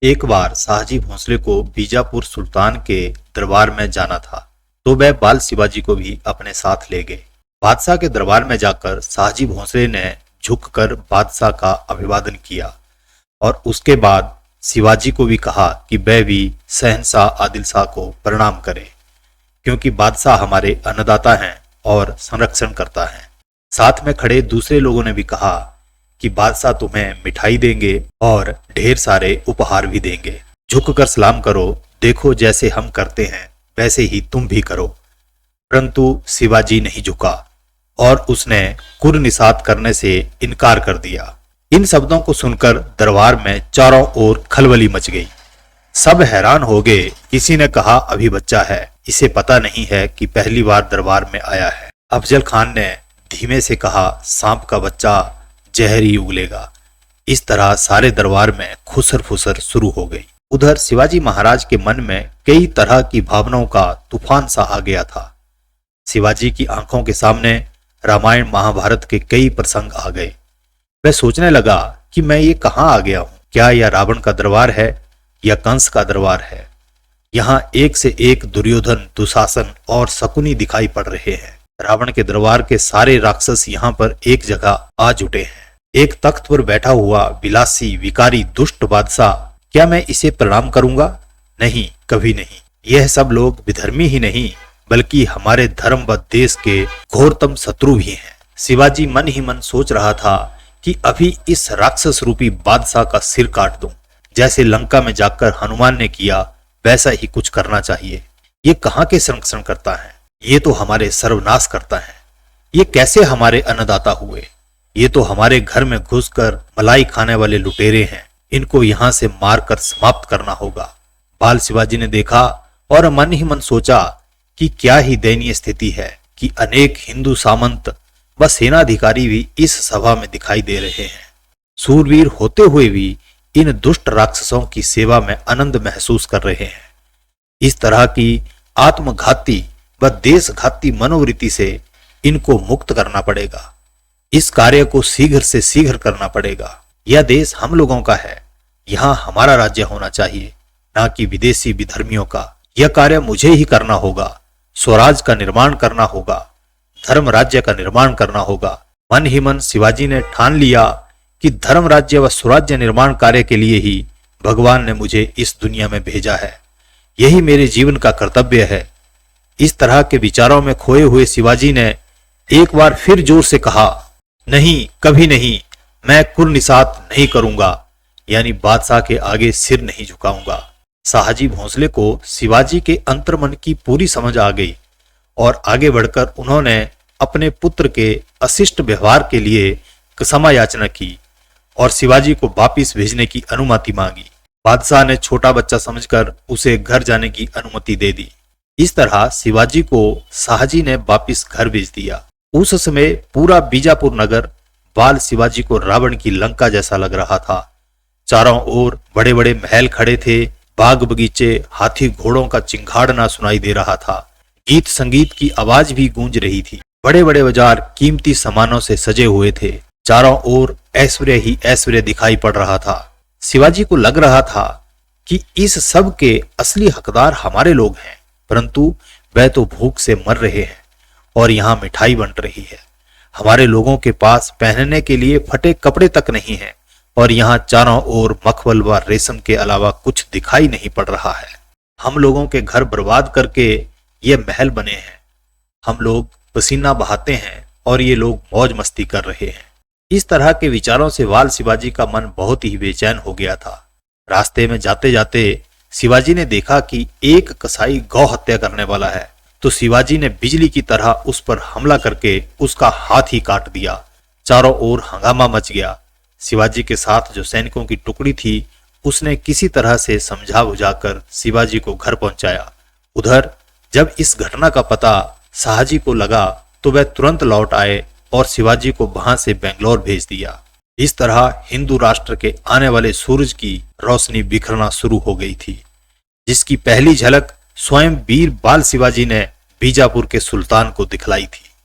एक बार शाहजी भोंसले को बीजापुर सुल्तान के दरबार में जाना था, तो वह बाल शिवाजी को भी अपने साथ ले गए। बादशाह के दरबार में जाकर शाहजी भोंसले ने झुककर बादशाह का अभिवादन किया और उसके बाद शिवाजी को भी कहा कि वह भी शहंशाह आदिल शाह को प्रणाम करे, क्योंकि बादशाह हमारे अन्नदाता हैं और संरक्षण करता है। साथ में खड़े दूसरे लोगों ने भी कहा कि बादशाह तुम्हें मिठाई देंगे और ढेर सारे उपहार भी देंगे। झुककर सलाम करो, देखो जैसे हम करते हैं वैसे ही तुम भी करो। परंतु शिवाजी नहीं झुका और उसने कुर्निसात करने से इनकार कर दिया। इन शब्दों को सुनकर दरबार में चारों ओर खलबली मच गई। सब हैरान हो गए। किसी ने कहा अभी बच्चा है, इसे पता नहीं है कि पहली बार दरबार में आया है। अफजल खान ने धीमे से कहा सांप का बच्चा जहर ही उगलेगा। इस तरह सारे दरबार में खुसर फुसर शुरू हो गई। उधर शिवाजी महाराज के मन में कई तरह की भावनाओं का तूफान सा आ गया था। शिवाजी की आंखों के सामने रामायण महाभारत के कई प्रसंग आ गए। वह सोचने लगा कि मैं ये कहाँ आ गया हूँ? क्या यह रावण का दरबार है या कंस का दरबार है? यहाँ एक से एक दुर्योधन, दुशासन और शकुनी दिखाई पड़ रहे हैं। रावण के दरबार के सारे राक्षस यहाँ पर एक जगह आ जुटे हैं। एक तख्त पर बैठा हुआ विलासी विकारी दुष्ट बादशाह, क्या मैं इसे प्रणाम करूंगा? नहीं, कभी नहीं। यह सब लोग विधर्मी ही नहीं बल्कि हमारे धर्म व देश के घोरतम शत्रु भी हैं। शिवाजी मन ही मन सोच रहा था कि अभी इस राक्षस रूपी बादशाह का सिर काट दूं। जैसे लंका में जाकर हनुमान ने किया वैसा ही कुछ करना चाहिए। ये कहाँ के संरक्षण करता है? ये तो हमारे सर्वनाश करता है। ये कैसे हमारे अन्नदाता हुए? ये तो हमारे घर में घुसकर मलाई खाने वाले लुटेरे हैं। इनको यहाँ से मारकर समाप्त करना होगा। बाल शिवाजी ने देखा और मन ही मन सोचा कि क्या ही दयनीय स्थिति है कि अनेक हिंदू सामंत व सेनाधिकारी भी इस सभा में दिखाई दे रहे हैं। सूरवीर होते हुए भी इन दुष्ट राक्षसों की सेवा में आनंद महसूस कर रहे हैं। इस तरह की आत्मघाती व देशघाती मनोवृत्ति से इनको मुक्त करना पड़ेगा। इस कार्य को शीघ्र से शीघ्र करना पड़ेगा। यह देश हम लोगों का है, यहाँ हमारा राज्य होना चाहिए, न कि विदेशी विधर्मियों का। यह कार्य मुझे ही करना होगा। स्वराज का निर्माण करना होगा, धर्म राज्य का निर्माण करना होगा। मन ही मन शिवाजी ने ठान लिया कि धर्म राज्य व स्वराज्य निर्माण कार्य के लिए ही भगवान ने मुझे इस दुनिया में भेजा है। यही मेरे जीवन का कर्तव्य है। इस तरह के विचारों में खोए हुए शिवाजी ने एक बार फिर जोर से कहा, नहीं, कभी नहीं, मैं कुर्निसात नहीं करूंगा, यानी बादशाह के आगे सिर नहीं झुकाऊंगा। शाहजी भोंसले को शिवाजी के अंतर्मन की पूरी समझ आ गई और आगे बढ़कर उन्होंने अपने पुत्र के अशिष्ट व्यवहार के लिए क्षमा याचना की और शिवाजी को वापिस भेजने की अनुमति मांगी। बादशाह ने छोटा बच्चा समझकर उसे घर जाने की अनुमति दे दी। इस तरह शिवाजी को शाहजी ने वापिस घर भेज दिया। उस समय पूरा बीजापुर नगर बाल शिवाजी को रावण की लंका जैसा लग रहा था। चारों ओर बड़े बड़े महल खड़े थे, बाग बगीचे, हाथी घोड़ों का चिंघाड़ना सुनाई दे रहा था। गीत संगीत की आवाज भी गूंज रही थी। बड़े बड़े बाजार कीमती सामानों से सजे हुए थे। चारों ओर ऐश्वर्य ही ऐश्वर्य दिखाई पड़ रहा था। शिवाजी को लग रहा था कि इस सब के असली हकदार हमारे लोग हैं, परंतु वह तो भूख से मर रहे हैं और यहाँ मिठाई बंट रही है। हमारे लोगों के पास पहनने के लिए फटे कपड़े तक नहीं है और यहाँ चारों ओर मखमल व रेशम के अलावा कुछ दिखाई नहीं पड़ रहा है। हम लोगों के घर बर्बाद करके ये महल बने हैं। हम लोग पसीना बहाते हैं और ये लोग मौज मस्ती कर रहे हैं। इस तरह के विचारों से बाल शिवाजी का मन बहुत ही बेचैन हो गया था। रास्ते में जाते जाते शिवाजी ने देखा कि एक कसाई गौ हत्या करने वाला है, तो शिवाजी ने बिजली की तरह उस पर हमला करके उसका हाथ ही काट दिया। चारों ओर हंगामा मच गया। शिवाजी के साथ जो सैनिकों की टुकड़ी थी उसने किसी तरह से समझा बुझाकर शिवाजी को घर पहुंचाया। उधर जब इस घटना का पता शाहजी को लगा तो वह तुरंत लौट आए और शिवाजी को वहां से बेंगलोर भेज दिया। इस तरह हिंदू राष्ट्र के आने वाले सूरज की रोशनी बिखरना शुरू हो गई थी, जिसकी पहली झलक स्वयं वीर बाल शिवाजी ने बीजापुर के सुल्तान को दिखलाई थी।